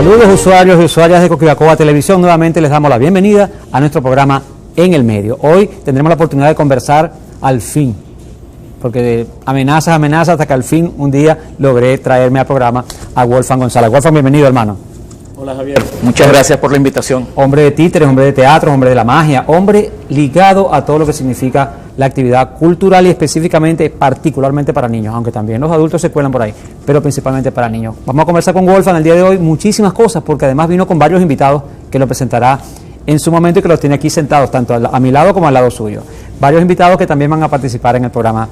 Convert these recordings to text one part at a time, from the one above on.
Saludos usuarios y usuarias de Coquibacoa Televisión, nuevamente les damos la bienvenida a nuestro programa En el Medio. Hoy tendremos la oportunidad de conversar al fin, porque de amenazas, hasta que al fin un día logré traerme al programa a Wolfgang González. Wolfgang, bienvenido, hermano. Hola, Javier. Muchas gracias por la invitación. Hombre de títeres, hombre de teatro, hombre de la magia, hombre ligado a todo lo que significa la actividad cultural y específicamente, particularmente para niños, aunque también los adultos se cuelan por ahí, pero principalmente para niños. Vamos a conversar con Wolfgang el día de hoy muchísimas cosas, porque además vino con varios invitados que lo presentará en su momento y que los tiene aquí sentados, tanto a mi lado como al lado suyo. Varios invitados que también van a participar en el programa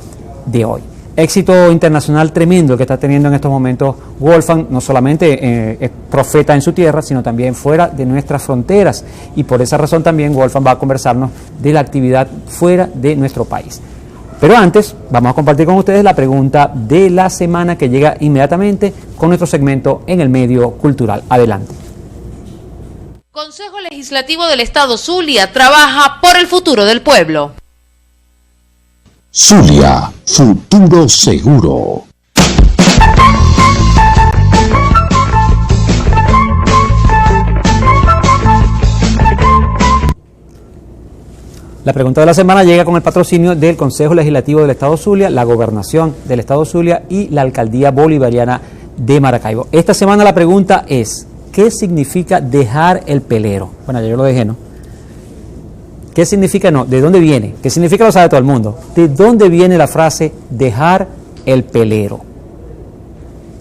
de hoy. Éxito internacional tremendo el que está teniendo en estos momentos Wolfgang, no solamente es profeta en su tierra, sino también fuera de nuestras fronteras, y por esa razón también Wolfgang va a conversarnos de la actividad fuera de nuestro país. Pero antes, vamos a compartir con ustedes la pregunta de la semana, que llega inmediatamente con nuestro segmento En el Medio Cultural. Adelante. Consejo Legislativo del Estado Zulia trabaja por el futuro del pueblo. Zulia, futuro seguro. La pregunta de la semana llega con el patrocinio del Consejo Legislativo del Estado Zulia, la Gobernación del Estado Zulia y la Alcaldía Bolivariana de Maracaibo. Esta semana la pregunta es: ¿qué significa dejar el pelero? Bueno, ya yo lo dejé, ¿no? ¿Qué significa no? ¿De dónde viene? ¿Qué significa? Lo sabe todo el mundo. ¿De dónde viene la frase dejar el pelero?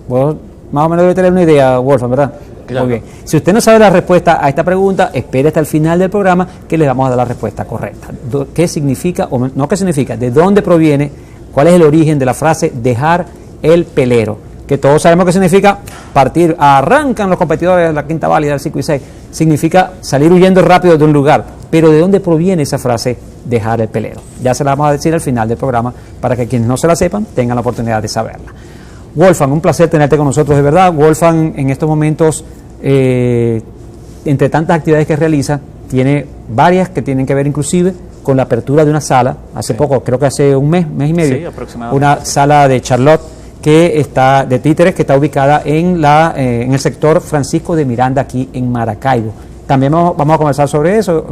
Vos más o menos debe tener una idea, Wolfgang, ¿verdad? Claro. Muy bien. Si usted no sabe la respuesta a esta pregunta, espere hasta el final del programa que le vamos a dar la respuesta correcta. ¿Qué significa, o no qué significa, de dónde proviene, cuál es el origen de la frase dejar el pelero? Que todos sabemos que significa partir, arrancan los competidores de la quinta válida del 5 y 6, significa salir huyendo rápido de un lugar. Pero ¿de dónde proviene esa frase dejar el pelero? Ya se la vamos a decir al final del programa para que quienes no se la sepan tengan la oportunidad de saberla. Wolfgang, un placer tenerte con nosotros, de verdad. Wolfgang en estos momentos, entre tantas actividades que realiza, tiene varias que tienen que ver inclusive con la apertura de una sala, hace poco, creo que hace un mes y medio, sí, aproximadamente. Una sala de Charlotte que está de títeres, que está ubicada en el sector Francisco de Miranda, aquí en Maracaibo. También vamos a conversar sobre eso,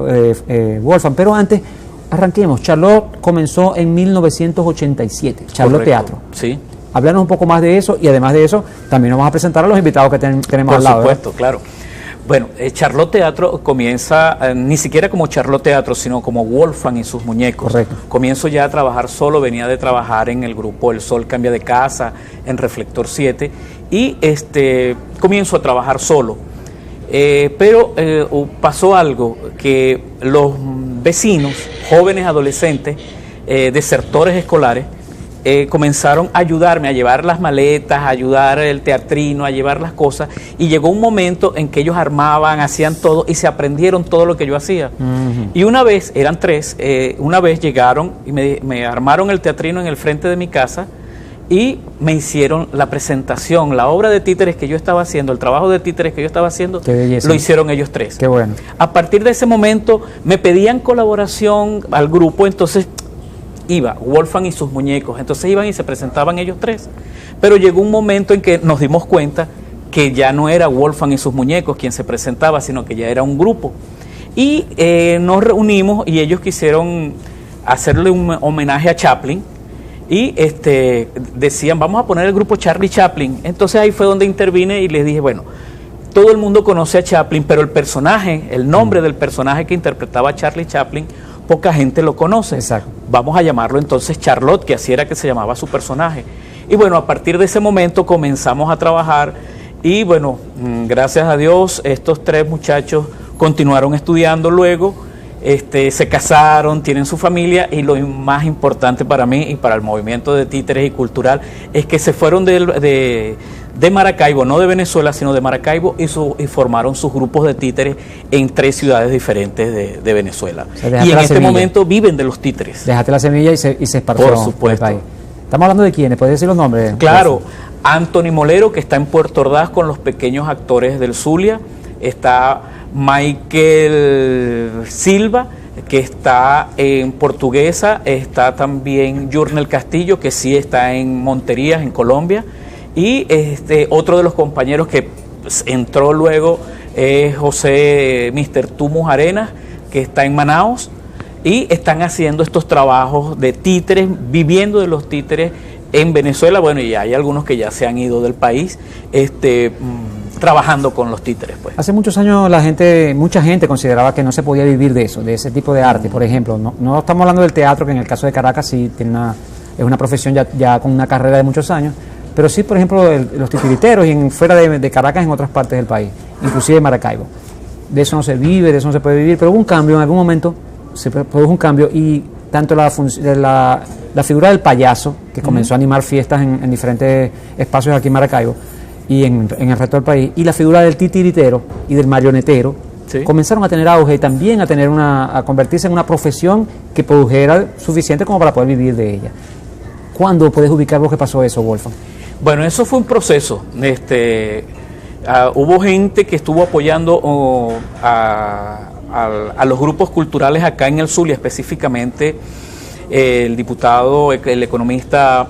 Wolfgang, pero antes arranquemos. Charlotte comenzó en 1987, Charlotte Correcto. Teatro. Sí. Háblanos un poco más de eso, y además de eso también nos vamos a presentar a los invitados que tenemos al lado. Por supuesto, claro. Bueno, Charlotte Teatro comienza ni siquiera como Charlotte Teatro, sino como Wolfgang y sus muñecos. Correcto. Comienzo ya a trabajar solo, venía de trabajar en el grupo El Sol Cambia de Casa, en Reflector 7, y comienzo a trabajar solo. Pero pasó algo, que los vecinos, jóvenes adolescentes, desertores escolares, comenzaron a ayudarme a llevar las maletas, a ayudar el teatrino, a llevar las cosas, y llegó un momento en que ellos armaban, hacían todo y se aprendieron todo lo que yo hacía. Y una vez, eran tres, una vez llegaron y me armaron el teatrino en el frente de mi casa y me hicieron la presentación, la obra de títeres que yo estaba haciendo, el trabajo de títeres que yo estaba haciendo, lo hicieron ellos tres. Qué bueno. A partir de ese momento me pedían colaboración al grupo, entonces iba Wolfgang y sus muñecos, entonces iban y se presentaban ellos tres. Pero llegó un momento en que nos dimos cuenta que ya no era Wolfgang y sus muñecos quien se presentaba, sino que ya era un grupo. Y nos reunimos y ellos quisieron hacerle un homenaje a Chaplin y decían, vamos a poner el grupo Charlie Chaplin. Entonces ahí fue donde intervine y les dije, bueno, todo el mundo conoce a Chaplin, pero el personaje, el nombre del personaje que interpretaba a Charlie Chaplin, poca gente lo conoce. Exacto. Vamos a llamarlo entonces Charlotte, que así era que se llamaba su personaje. Y bueno, a partir de ese momento comenzamos a trabajar y bueno, gracias a Dios, estos tres muchachos continuaron estudiando luego, se casaron, tienen su familia, y lo más importante para mí y para el movimiento de títeres y cultural es que se fueron de Maracaibo, no de Venezuela, sino de Maracaibo, y formaron sus grupos de títeres en 3 ciudades diferentes de Venezuela. O sea, y en este semilla. momento viven de los títeres. Dejaste la semilla y se esparció. Por supuesto. Por el país. Estamos hablando de quiénes, ¿puedes decir los nombres? Claro, Anthony Molero, que está en Puerto Ordaz con los pequeños actores del Zulia, está Michael Silva, que está en Portuguesa, está también Jurnel Castillo, que sí está en Monterías, en Colombia, y otro de los compañeros que entró luego José Mr. Tumus Arenas, que está en Manaos, y están haciendo estos trabajos de títeres, viviendo de los títeres en Venezuela. Bueno, y hay algunos que ya se han ido del país, trabajando con los títeres, pues. Hace muchos años mucha gente consideraba que no se podía vivir de eso, de ese tipo de arte. Por ejemplo, no estamos hablando del teatro, que en el caso de Caracas sí es una profesión ya con una carrera de muchos años, pero sí, por ejemplo, los titiriteros y fuera de Caracas en otras partes del país, inclusive Maracaibo. De eso no se vive, de eso no se puede vivir, pero hubo un cambio, en algún momento se produjo un cambio, y tanto la figura del payaso, que comenzó a animar fiestas en diferentes espacios aquí en Maracaibo y en el resto del país, y la figura del titiritero y del marionetero, sí, comenzaron a tener auge y también a convertirse en una profesión que produjera suficiente como para poder vivir de ella. ¿Cuándo puedes ubicar vos que pasó eso, Wolfgang? Bueno, eso fue un proceso. Hubo gente que estuvo apoyando a los grupos culturales acá en el Zulia, específicamente el diputado, el economista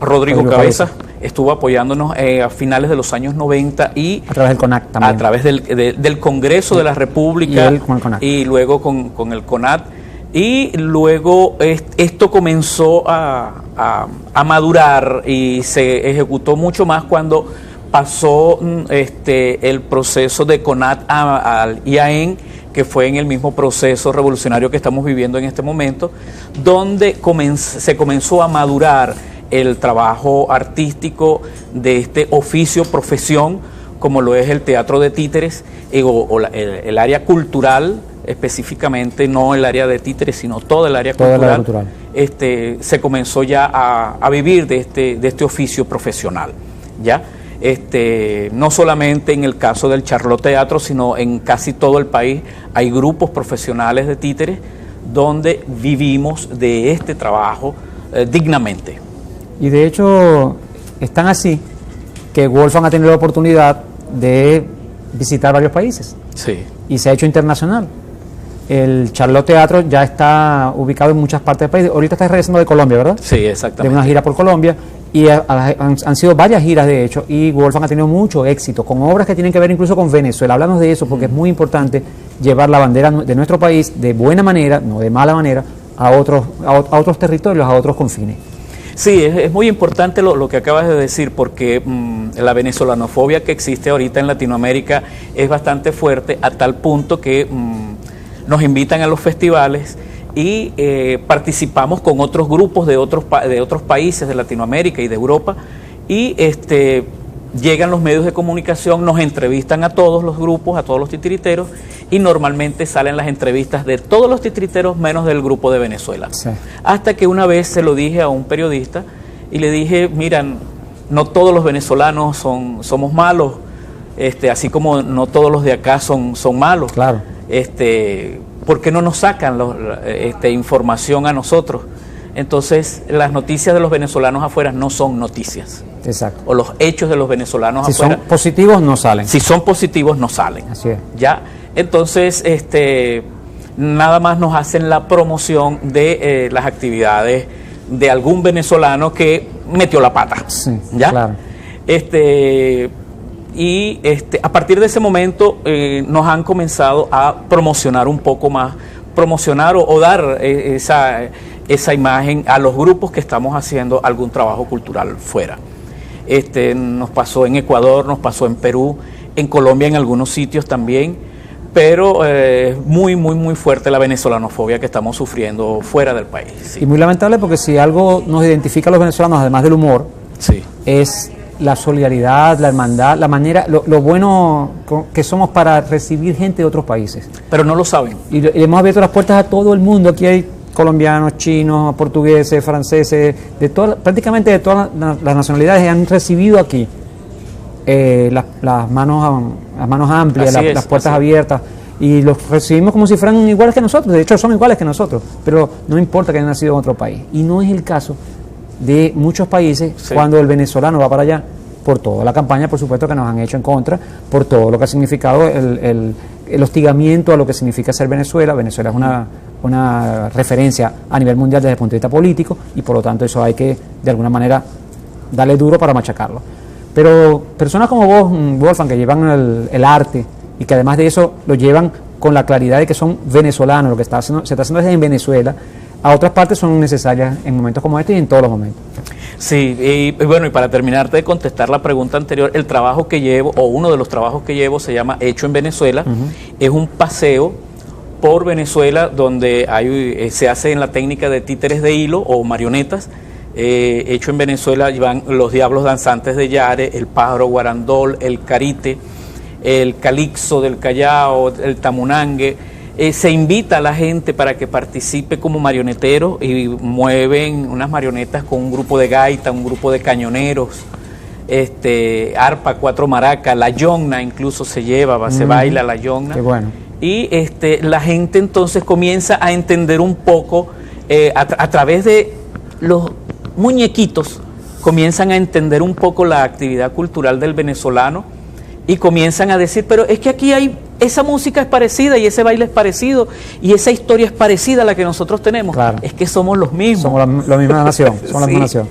Rodrigo Cabeza, estuvo apoyándonos a finales de los años 90 y a través del CONAC también. A través del Congreso de la República y luego con el CONAT. Y luego esto comenzó a madurar y se ejecutó mucho más cuando pasó el proceso de CONAT al IAEN, que fue en el mismo proceso revolucionario que estamos viviendo en este momento, donde se comenzó a madurar el trabajo artístico de este oficio, profesión, como lo es el teatro de títeres, el área cultural, específicamente no el área de títeres, sino todo el área cultural. Se comenzó ya a vivir de este oficio profesional, ¿ya? No solamente en el caso del Charlot Teatro, sino en casi todo el país hay grupos profesionales de títeres donde vivimos de este trabajo dignamente. Y de hecho están así que Wolfgang ha tenido la oportunidad de visitar varios países. Sí. Y se ha hecho internacional. El Charlot Teatro ya está ubicado en muchas partes del país. Ahorita estás regresando de Colombia, ¿verdad? Sí, exactamente. De una gira por Colombia. Y han sido varias giras, de hecho, y Wolfgang ha tenido mucho éxito con obras que tienen que ver incluso con Venezuela. Háblanos de eso, porque es muy importante llevar la bandera de nuestro país de buena manera, no de mala manera, a otros territorios, a otros confines. Sí, es muy importante lo que acabas de decir, porque la venezolanofobia que existe ahorita en Latinoamérica es bastante fuerte, a tal punto que nos invitan a los festivales y participamos con otros grupos de otros países de Latinoamérica y de Europa, y llegan los medios de comunicación, nos entrevistan a todos los grupos, a todos los titiriteros, y normalmente salen las entrevistas de todos los titiriteros menos del grupo de Venezuela. Sí. Hasta que una vez se lo dije a un periodista y le dije, miran, no todos los venezolanos somos malos, así como no todos los de acá son malos. Claro. ¿Por qué no nos sacan información a nosotros? Entonces, las noticias de los venezolanos afuera no son noticias. Exacto. O los hechos de los venezolanos afuera. Si son positivos, no salen. Si son positivos, no salen. Así es. ¿Ya? Entonces, nada más nos hacen la promoción de las actividades de algún venezolano que metió la pata. Sí, ¿ya? Claro. A partir de ese momento nos han comenzado a promocionar un poco más, o dar esa imagen a los grupos que estamos haciendo algún trabajo cultural fuera. Nos pasó en Ecuador, nos pasó en Perú, en Colombia en algunos sitios también, pero muy, muy, muy fuerte la venezolanofobia que estamos sufriendo fuera del país. Sí. Y muy lamentable, porque si algo nos identifica a los venezolanos, además del humor, sí, es la solidaridad, la hermandad, la manera, lo bueno que somos para recibir gente de otros países. Pero no lo saben. Y hemos abierto las puertas a todo el mundo. Aquí hay colombianos, chinos, portugueses, franceses, prácticamente de todas las nacionalidades han recibido aquí las manos amplias, las puertas abiertas, y los recibimos como si fueran iguales que nosotros. De hecho, son iguales que nosotros, pero no importa que hayan nacido en otro país. Y no es el caso de muchos países, sí, cuando el venezolano va para allá, por toda la campaña, por supuesto, que nos han hecho en contra, por todo lo que ha significado el hostigamiento a lo que significa ser Venezuela. Venezuela es una referencia a nivel mundial desde el punto de vista político, y por lo tanto eso hay que, de alguna manera, darle duro para machacarlo. Pero personas como vos, Wolfgang, que llevan el arte y que además de eso lo llevan con la claridad de que son venezolanos, lo que se está haciendo es en Venezuela, a otras partes son necesarias en momentos como este y en todos los momentos. Sí, y bueno, y para terminarte de contestar la pregunta anterior, el trabajo que llevo, o uno de los trabajos que llevo, se llama Hecho en Venezuela. Es un paseo por Venezuela donde se hace en la técnica de títeres de hilo o marionetas. Hecho en Venezuela van los diablos danzantes de Yare, el pájaro guarandol, el carite, el calixo del Callao, el tamunangue. Se invita a la gente para que participe como marionetero y mueven unas marionetas con un grupo de gaita, un grupo de cañoneros, arpa, 4 maracas, la yonna incluso se lleva, se baila la yonna. Qué bueno. Y la gente entonces comienza a entender un poco, a través de los muñequitos, comienzan a entender un poco la actividad cultural del venezolano y comienzan a decir, pero es que aquí esa música es parecida y ese baile es parecido y esa historia es parecida a la que nosotros tenemos. Claro. Es que somos los mismos. Somos la misma nación. Somos la Sí. misma nación.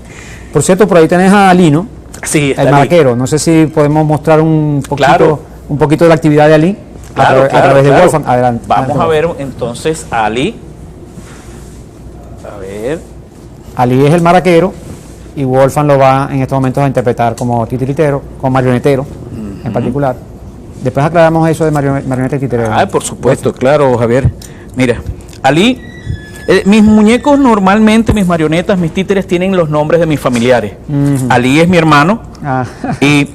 Por cierto, por ahí tenés a Alino, Sí, está el ahí. maraquero. No sé si podemos mostrar un poquito, Claro. un poquito de la actividad de Ali a través de Wolfgang. Adelante. Vamos Adelante. a ver entonces a Ali. A ver. Ali es el maraquero y Wolfgang lo va en estos momentos a interpretar como titiritero, como marionetero en particular. Después aclaramos eso de marioneta y titiritero. Por supuesto, claro, Javier. Mira, Ali, mis muñecos normalmente, mis marionetas, mis títeres tienen los nombres de mis familiares. Ali es mi hermano Ah, y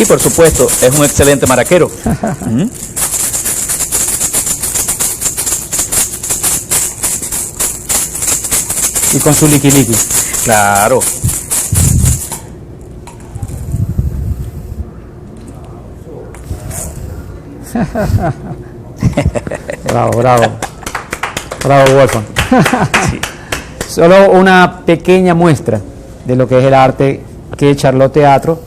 por supuesto es un excelente maraquero. y con su liqui liqui. Claro. Bravo, bravo. Bravo, Wolfgang. Solo una pequeña muestra de lo que es el arte que Charlotte Teatro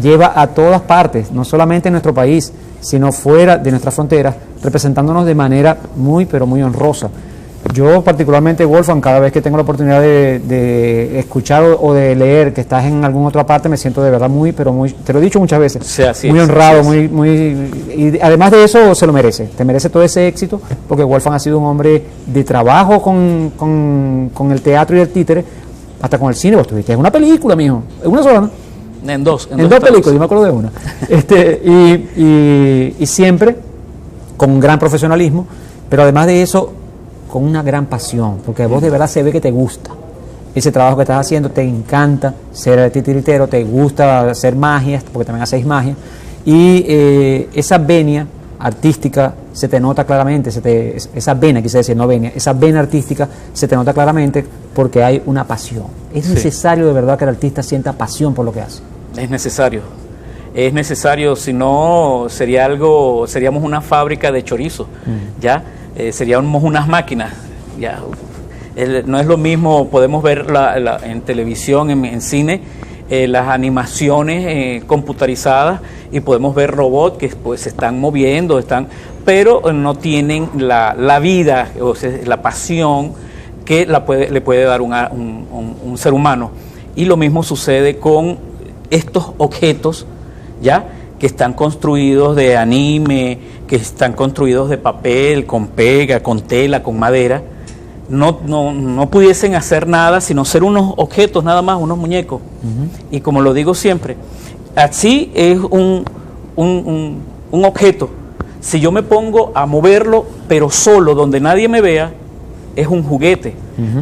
lleva a todas partes, no solamente en nuestro país, sino fuera de nuestras fronteras, representándonos de manera muy, pero muy honrosa. Yo particularmente, Wolfgang, cada vez que tengo la oportunidad de escuchar o de leer que estás en alguna otra parte, me siento de verdad muy, pero muy, te lo he dicho muchas veces, Sí, así muy es, honrado, así es. y además de eso se lo merece, te merece todo ese éxito, porque Wolfgang ha sido un hombre de trabajo con el teatro y el títere, hasta con el cine. Vos tuviste una película, mijo, una sola, ¿no? En dos Películas, yo me acuerdo de una. Y siempre con un gran profesionalismo, pero además de eso, con una gran pasión, porque vos de verdad se ve que te gusta ese trabajo que estás haciendo, te encanta ser titiritero, te gusta hacer magia, porque también hacéis magia, y esa venia artística se te nota claramente, esa vena, quise decir, no venia, esa vena artística se te nota claramente porque hay una pasión. Es Sí. necesario de verdad que el artista sienta pasión por lo que hace. Es necesario, si no seríamos una fábrica de chorizos, ¿ya? Seríamos unas máquinas, ¿ya? No es lo mismo, podemos ver en televisión, en cine, las animaciones computarizadas y podemos ver robots que pues se están moviendo, pero no tienen la vida, o sea, la pasión que le puede dar un ser humano. Y lo mismo sucede con estos objetos, ¿ya? Que están construidos de anime, que están construidos de papel, con pega, con tela, con madera. No pudiesen hacer nada sino ser unos objetos nada más, unos muñecos. Y como lo digo siempre, así es un objeto. Si yo me pongo a moverlo, pero solo, donde nadie me vea, es un juguete.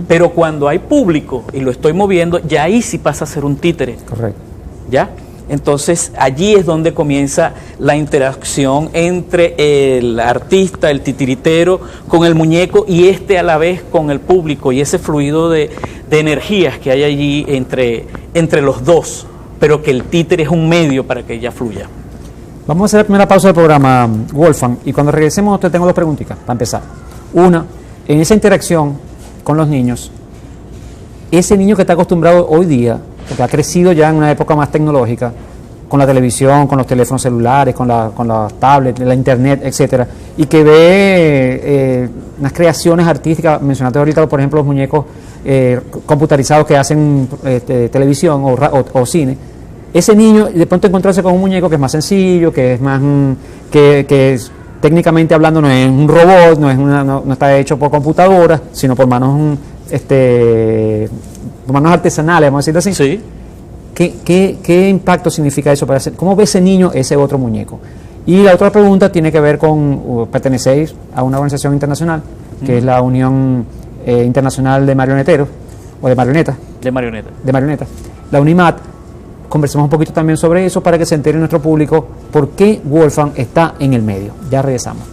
Pero cuando hay público y lo estoy moviendo, ya ahí sí pasa a ser un títere. Correcto. ¿Ya? Entonces allí es donde comienza la interacción entre el artista, el titiritero, con el muñeco y a la vez con el público, y ese fluido de energías que hay allí entre los dos, pero que el títere es un medio para que ella fluya. Vamos a hacer la primera pausa del programa, Wolfgang, y cuando regresemos te tengo dos preguntitas para empezar. Una, en esa interacción con los niños, ese niño que está acostumbrado hoy día, porque ha crecido ya en una época más tecnológica, con la televisión, con los teléfonos celulares, con las tablets, la internet, etcétera, y que ve unas creaciones artísticas, mencionaste ahorita, por ejemplo, los muñecos computarizados que hacen televisión o cine. Ese niño de pronto encontrarse con un muñeco que es más sencillo, que es más que técnicamente hablando no es un robot, no está hecho por computadora, sino por manos artesanales, vamos a decirlo así. Sí. ¿Qué impacto significa eso para cómo ve ese niño ese otro muñeco? Y la otra pregunta tiene que ver con pertenecéis a una organización internacional, que es la Unión Internacional de Marioneteros, o de Marionetas. De marioneta. De marionetas. La UNIMAT. Conversemos un poquito también sobre eso para que se entere nuestro público por qué Wolfram está en el medio. Ya regresamos.